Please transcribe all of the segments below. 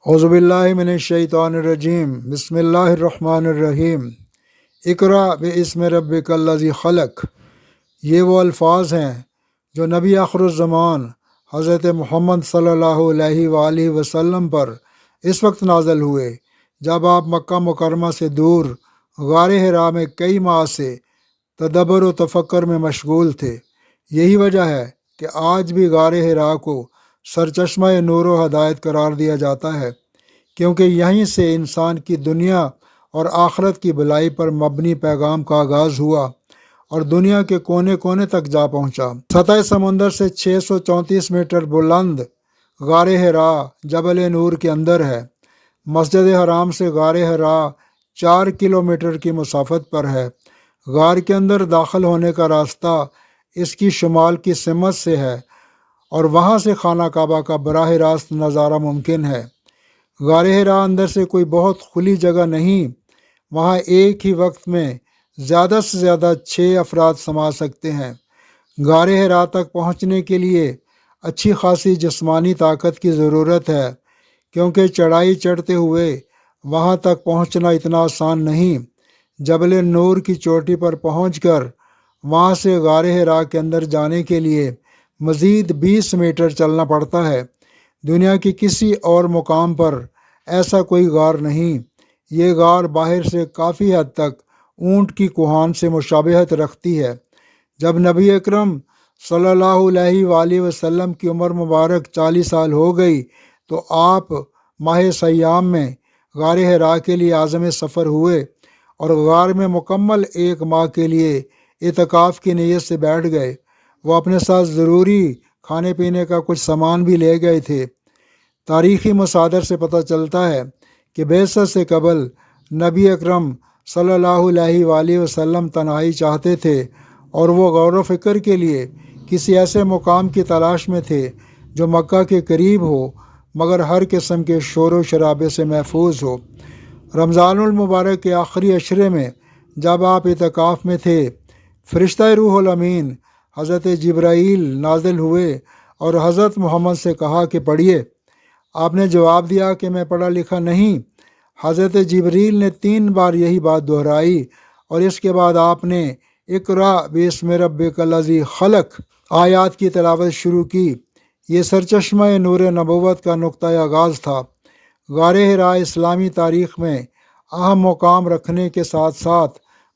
औज़ुबिल्लाहिमिनश्शैतानिर्रजीम बिस्मिल्लाहिर्रहमानिर्रहीम इक़रा बिस्मि रब्बिकल्लज़ी ख़लक़। ये वो अल्फ़ाज़ हैं जो नबी आखिरुज़्ज़मान हज़रत मुहम्मद सल्लल्लाहु अलैहि वसल्लम पर इस वक्त नाज़िल हुए जब आप मक्का मुकरमा से दूर गार हिरा में कई माह से तदब्बर व तफ़क्कुर में मशगूल थे। यही वजह है कि आज भी गार हिरा को सरचश्मा नूर व हदायत करार दिया जाता है, क्योंकि यहीं से इंसान की दुनिया और आखरत की भलाई पर मबनी पैगाम का आगाज़ हुआ और दुनिया के कोने कोने तक जा पहुँचा। सतह समुंदर से 634 मीटर बुलंद गार हिरा जबल नूर के अंदर है। मस्जिद हराम से गार हिरा 4 किलोमीटर की मुसाफत पर है। गार के अंदर दाखिल होने का रास्ता इसकी शुमाल की सिमत से है और वहाँ से खाना काबा का बराह रास्त नज़ारा मुमकिन है। गार हिरा अंदर से कोई बहुत खुली जगह नहीं, वहाँ एक ही वक्त में ज़्यादा से ज़्यादा 6 अफराद समा सकते हैं। गार हिरा तक पहुँचने के लिए अच्छी खासी जिस्मानी ताकत की ज़रूरत है, क्योंकि चढ़ाई चढ़ते हुए वहाँ तक पहुँचना इतना आसान नहीं। जबल नूर की चोटी पर पहुँचकर वहाँ से गार हिरा के अंदर जाने के लिए मज़ीद 20 मीटर चलना पड़ता है। दुनिया की किसी और मुकाम पर ऐसा कोई गार नहीं। ये गार बाहर से काफ़ी हद तक ऊँट की कुहान से मुशाबहत रखती है। जब नबी अकरम सल्लल्लाहु अलैहि वसल्लम की उम्र मुबारक 40 साल हो गई तो आप माह सयाम में गार हिरा के लिए आज़म सफ़र हुए और गार में मुकम्मल 1 माह के लिए इतिकाफ़ की नीयत से बैठ गए। वो अपने साथ ज़रूरी खाने पीने का कुछ सामान भी ले गए थे। तारीख़ी मसादर से पता चलता है कि बेअसत से कबल नबी अकरम सल्लल्लाहु अलैहि वसल्लम तन्हाई चाहते थे और वो गौर व फ़िक्र के लिए किसी ऐसे मुकाम की तलाश में थे जो मक्का के करीब हो मगर हर किस्म के शोर व शराबे से महफूज हो। रमज़ानुल मुबारक के आखिरी अशरे में जब आप इतिकाफ़ में थे, फ़रिश्ता रूहुल अमीन हज़रत जिब्राईल नाज़िल हुए और हज़रत मोहम्मद से कहा कि पढ़िए। आपने जवाब दिया कि मैं पढ़ा लिखा नहीं। हज़रत जिब्रील ने 3 बार यही बात दोहराई और इसके बाद आपने इक़रा बिस्मि रब्बिकल्लज़ी ख़लक़ आयात की तिलावत शुरू की। ये सरचश्मा नूर नबुव्वत का नुक्ता आगाज़ था। गार हिरा इस्लामी तारीख़ में अहम मुकाम रखने के साथ साथ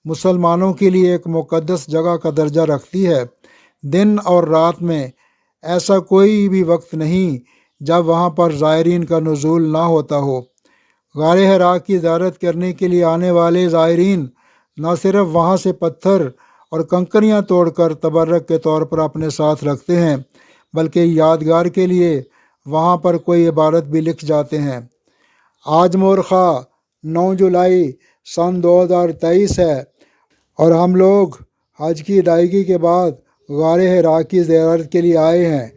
मुसलमानों के लिए एक मुक़द्दस जगह का दर्जा रखती है। दिन और रात में ऐसा कोई भी वक्त नहीं जब वहाँ पर ज़ायरीन का नुज़ूल ना होता हो। गार हिरा की ज़ियारत करने के लिए आने वाले ज़ायरीन न सिर्फ वहाँ से पत्थर और कंकरियाँ तोड़कर तबर्रक के तौर पर अपने साथ रखते हैं, बल्कि यादगार के लिए वहाँ पर कोई इबारत भी लिख जाते हैं। आज मोरखा 9 जुलाई सन 2023 है और हम लोग हज की अदायगी के बाद गार हिरा की ज़ियारत के लिए आए हैं।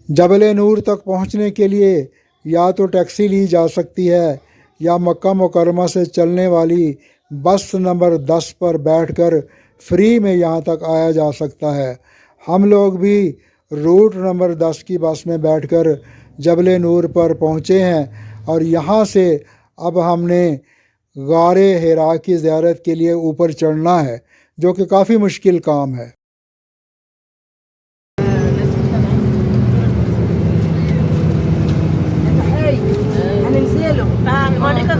जबल नूर तक पहुँचने के लिए या तो टैक्सी ली जा सकती है या मक्का मुकरमा से चलने वाली बस नंबर 10 पर बैठकर फ्री में यहाँ तक आया जा सकता है। हम लोग भी रूट नंबर 10 की बस में बैठकर जबल नूर पर पहुँचे हैं और यहाँ से अब हमने गार हिरा की ज़ियारत के लिए ऊपर चढ़ना है, जो कि काफ़ी मुश्किल काम है।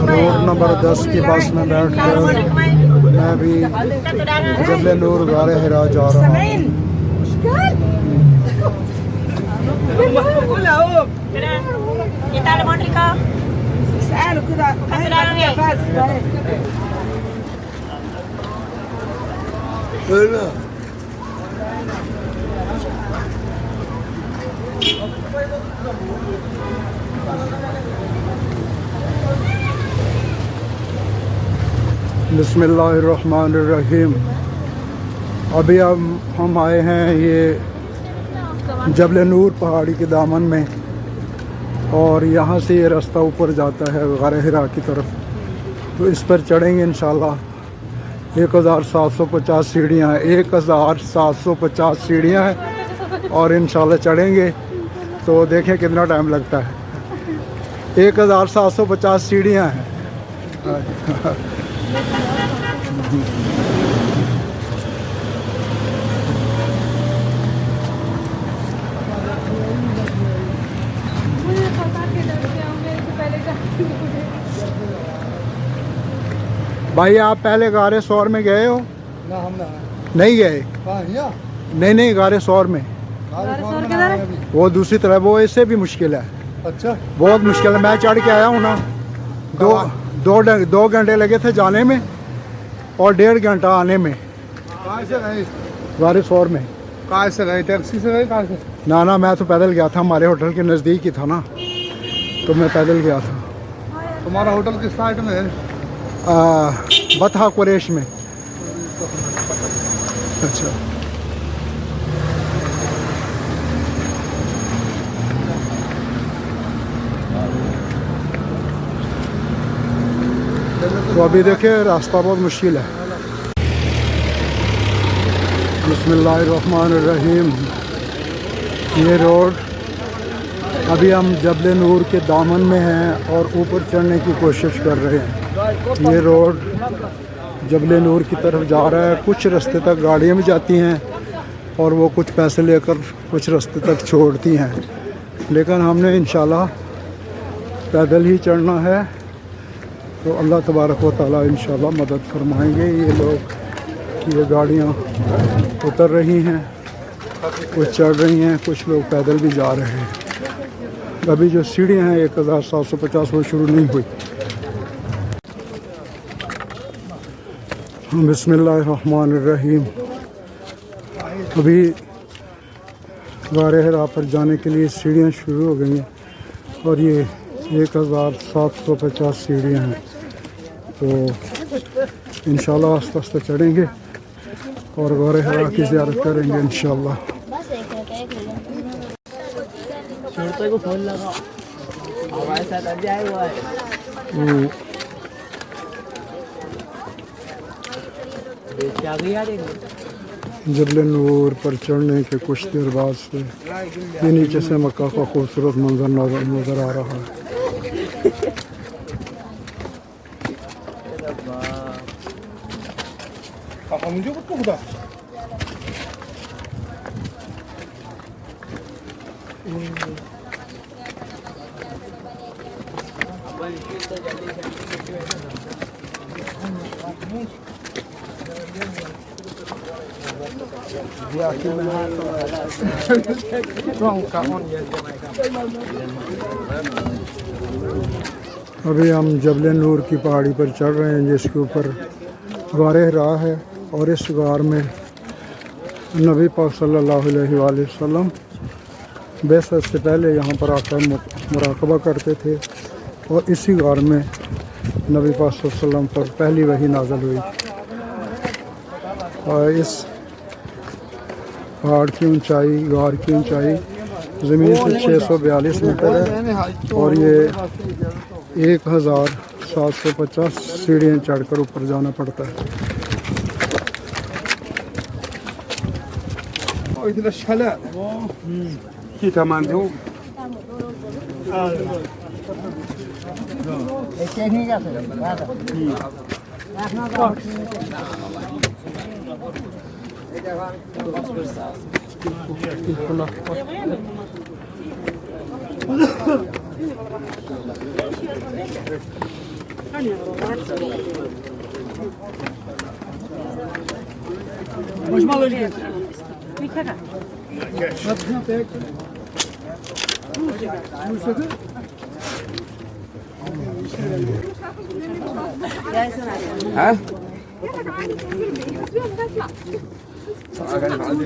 रोड नंबर 10 की बस में बैठकर मैं भी जबल नूर गार हिरा जा रहा हूँ। बिस्मिल्लाहिर्रहमानिर्रहीम। अभी हम आए हैं ये जबल नूर पहाड़ी के दामन में और यहाँ से ये रास्ता ऊपर जाता है गार हिरा की तरफ। तो इस पर चढ़ेंगे इंशाल्लाह। 1750 सीढ़ियाँ हैं, 1750 सीढ़ियाँ हैं। और इंशाल्लाह चढ़ेंगे तो देखें कितना टाइम लगता है। 1750 सीढ़ियाँ हैं। भाई आप पहले गारे सौर में गए हो? ना हम ना नहीं गए? कहाँ यहाँ? नहीं गारे सौर में, वो दूसरी तरफ, वो इससे भी मुश्किल है। अच्छा बहुत मुश्किल है। मैं चढ़ के आया हूँ ना, दो घंटे लगे थे जाने में और 1.5 घंटा आने में। कहाँ से गए? गारे सौर में। कहाँ से गए? टैक्सी से गए? कहाँ से? ना मैं तो पैदल गया था, हमारे होटल के नज़दीक ही था ना, तो मैं पैदल गया था। तुम्हारा होटल किस साइड में है? बथा कुरैश में। अच्छा तो अभी देखिए रास्ता बहुत मुश्किल है। बिस्मिल्लाहिर्रहमानिर्रहीम। ये रोड, अभी हम जबल नूर के दामन में हैं और ऊपर चढ़ने की कोशिश कर रहे हैं। ये रोड जबल नूर की तरफ जा रहा है। कुछ रास्ते तक गाड़ियाँ भी जाती हैं और वो कुछ पैसे लेकर कुछ रास्ते तक छोड़ती हैं, लेकिन हमने इंशाल्लाह पैदल ही चढ़ना है। तो अल्लाह तबारक व तआला इंशाल्लाह मदद फरमाएंगे। ये लोग, ये गाड़ियाँ उतर रही हैं, कुछ चढ़ रही हैं, कुछ लोग पैदल भी जा रहे हैं। अभी जो सीढ़ियाँ हैं 1750 वो शुरू नहीं हुई। बिस्मिल्लाहिर्रहमानिर्रहीम। अभी गारे हिरा पर जाने के लिए सीढ़ियाँ शुरू हो गई हैं और ये 1750 सीढ़ियाँ हैं। तो इंशाल्लाह आस्ते आस्ते चढ़ेंगे और गारे हिरा की ज़ियारत करेंगे इंशाल्लाह। को फोन लगाओ, हमारे साथ आ जाएगा। जबल नूर पर चढ़ने के कुछ देर बाद से ये नीचे से मक्का का खूबसूरत मंजर नज़र आ रहा है। अभी हम जबल नूर की पहाड़ी पर चढ़ रहे हैं जिसके ऊपर गारे हिरा है और इस गार में नबी पाक सल्लल्लाहु अलैहि वसल्लम बेशत से पहले यहाँ पर आकर मुराकबा करते थे और इसी गार में नबी पाक सल्लल्लाहु अलैहि वसल्लम पर पहली वही नाज़िल हुई। और इस पहाड़ की ऊंचाई, गार की ऊंचाई ज़मीन से 642 मीटर है और ये 1750 सीढ़ियाँ चढ़कर ऊपर जाना पड़ता है।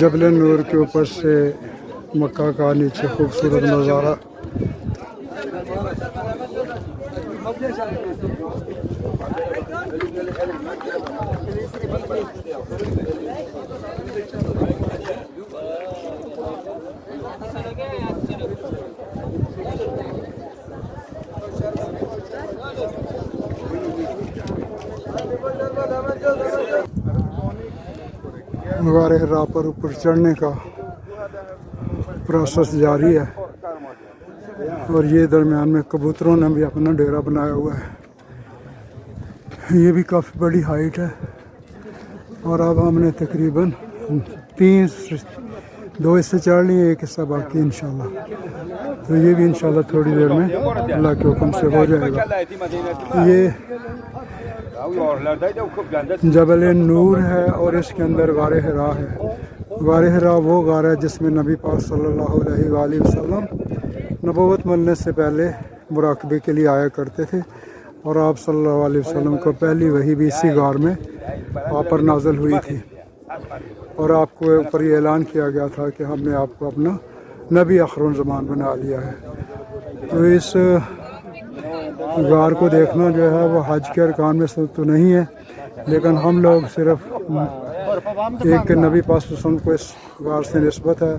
जबल नूर के ऊपर से मक्का का नीचे खूबसूरत नज़ारा। गारे हिरा पर ऊपर चढ़ने का प्रोसेस जारी है और ये दरमियान में कबूतरों ने भी अपना डेरा बनाया हुआ है। ये भी काफ़ी बड़ी हाइट है और अब हमने तकरीबन 2 हिस्से चढ़ लिए, एक हिस्सा बाकी इंशाल्लाह। तो ये भी इंशाल्लाह थोड़ी देर में अल्लाह के हुक्म से हो जाएगा। ये जबल नूर है और इसके अंदर गारे हिरा है। गारे हिरा वो गार है जिसमें नबी पाक सल्लल्लाहु अलैहि वसल्लम नबूवत मिलने से पहले मुराकबे के लिए आया करते थे और आप सल्लल्लाहु अलैहि वसल्लम को पहली वही भी इसी गार में आप पर नाज़िल हुई थी और आपको ऊपर ये ऐलान किया गया था कि हमने आपको अपना नबी आखिरुल ज़मान बना लिया है। तो इस गार को देखना जो है वो हज के अरकान में से तो नहीं है, लेकिन हम लोग सिर्फ एक नबी पाक सल्लल्लाहु अलैहि वसल्लम को इस गार से निस्बत है,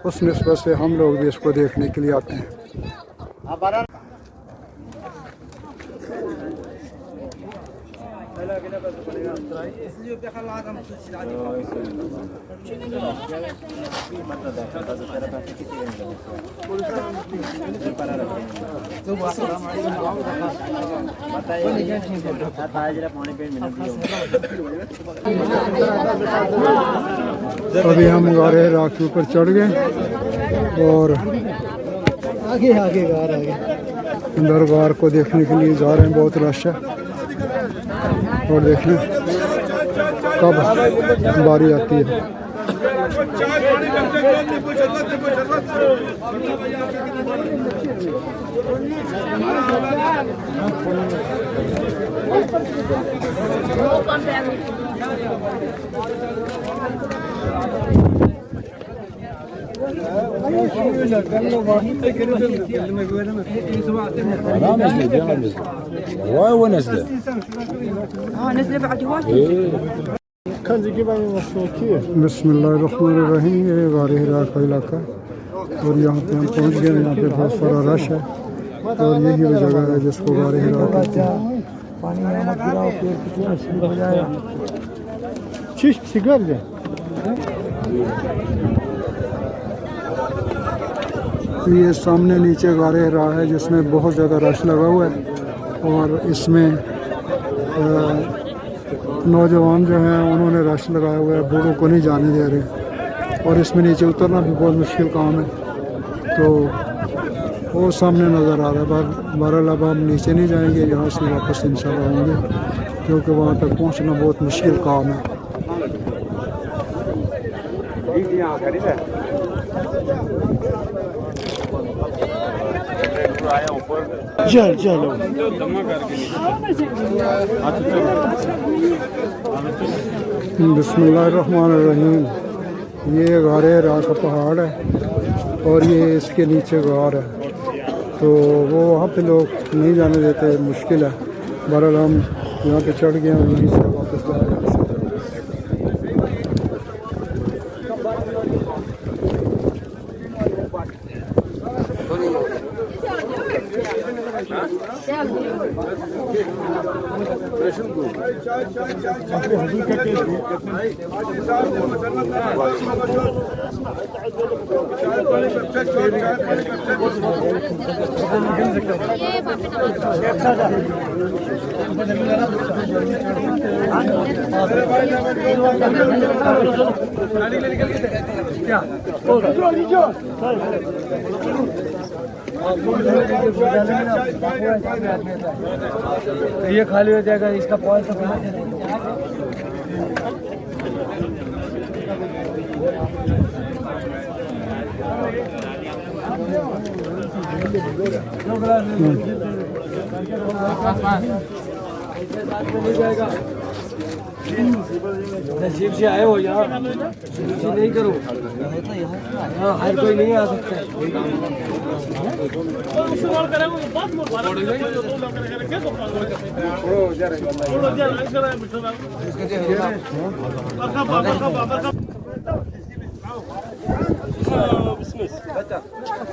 उस निस्बत से हम लोग भी इसको देखने के लिए आते हैं। अभी हम गारे हिरा के ऊपर चढ़ गए और आगे गार अंदर गार को देखने के लिए जा रहे हैं। बहुत रश है और देखिए कब बारी आती है। बिस्मिल्लाहिर्रहमानिर्रहीम। ये गारे हिरा का इलाका और यहाँ पे हम पहुँच गए। यहाँ पे बहुत सारा रश है और यही वो जगह है जिसको गारे हिरा कहते हैं। ये सामने नीचे गारे हिरा है जिसमें बहुत ज़्यादा रश लगा हुआ है और इसमें नौजवान जो हैं उन्होंने रश लगाया हुआ है, बूढ़ों को नहीं जाने दे रहे और इसमें नीचे उतरना भी बहुत मुश्किल काम है। तो वो सामने नज़र आ रहा है। बहरहाल अब हम नीचे नहीं जाएंगे, यहाँ से वापस इंशाल्लाह होंगे क्योंकि वहाँ तक पहुँचना बहुत मुश्किल काम है। चलो बिस्मिल्लाहिर्रहमानिर्रहीम। ये गारे हिरा का पहाड़ है और ये इसके नीचे गार है, तो वो वहाँ पे लोग नहीं जाने देते, मुश्किल है। बहरहाल हम यहाँ पे चढ़ गए और यहीं से वापस जा रहे हैं। ये खाली हो जाएगा, इसका पॉइंट नसीब से आए हो यार, ऐसे नहीं करो। हाँ, हर कोई नहीं आ सकता।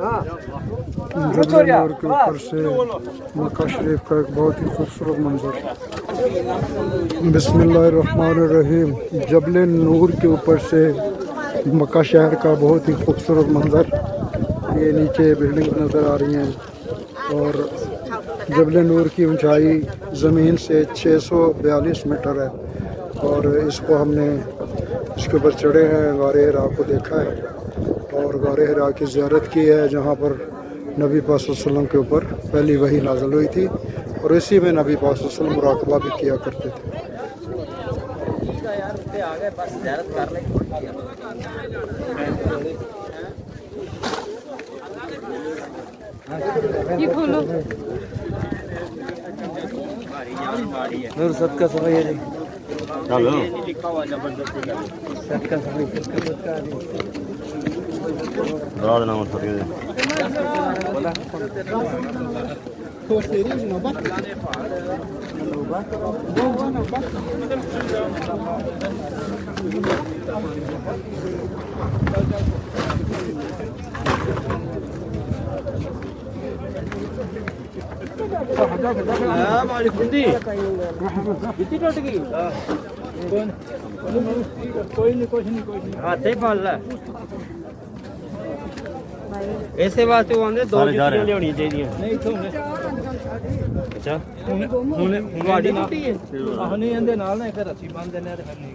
हाँ जबल नूर के ऊपर से मक्का शरीफ का एक बहुत ही खूबसूरत मंजर। बिस्मिल्लाहिर्रहमानिर्रहीम। जबल नूर के ऊपर से मक्का शहर का बहुत ही खूबसूरत मंजर। ये नीचे बिल्डिंग नज़र आ रही हैं और जबल नूर की ऊंचाई ज़मीन से 642 मीटर है और इसको हमने इसके ऊपर चढ़े हैं, गारे हिरा को देखा है और गारे हिरा की ज़ियारत की है जहाँ पर नबी पाक सल्लल्लाहु अलैहि वसल्लम के ऊपर पहली वही नाज़िल हुई थी और इसी में नबी पाक सल्लल्लाहु अलैहि वसल्लम मुराक़बा भी किया करते थे। ये खोलो। नूर सदका सफाई है जी। चलो सदका सफाई सदका रात ना मत करिए। वालेकुम दी कितनी टूट गई कोई नहीं हाथ ही पाल ला ऐसे वास्ते वो आंदे दो जुतियां लेनी चाहिए नहीं तो अच्छा हुन गाड़ी टूटी है आह नहीं आंदे नाल ना एक रस्सी बांध देने ते फिर नहीं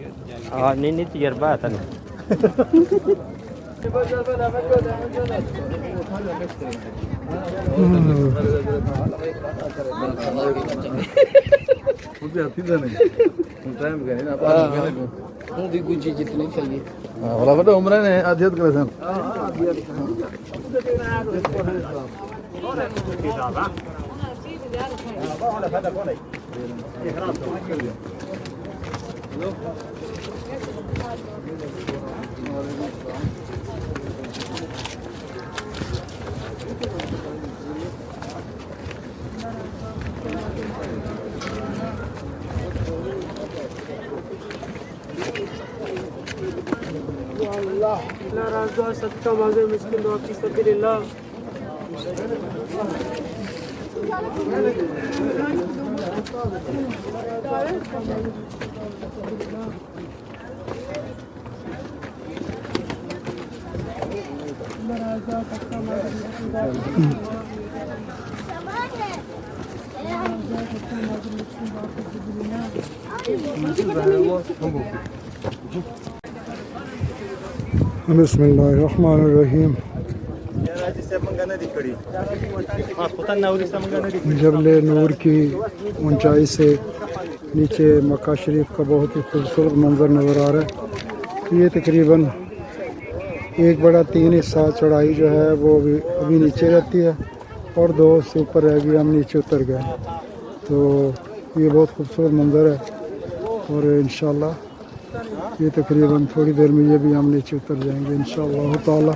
हां नहीं तजर्बा है तने जितनी चाहिए उम्र ने आदियत करे सन अल्लाह राज़ा सदका मांगे मिस्किन दो की सबिलिल्लाह बिस्मिल्लाहिर्रहमानिर्रहीम। जबल नूर की ऊंचाई से नीचे मक्का शरीफ का बहुत ही खूबसूरत मंजर नज़र आ रहा है। ये तकरीबन 1/3 हिस्सा चढ़ाई जो है वो अभी नीचे रहती है और 2 से ऊपर रह गई, हम नीचे उतर गए। तो ये बहुत खूबसूरत मंजर है और इंशाअल्लाह ये तकरीबन थोड़ी देर में ये भी हम नीचे उतर जाएंगे इंशाअल्लाह ताला।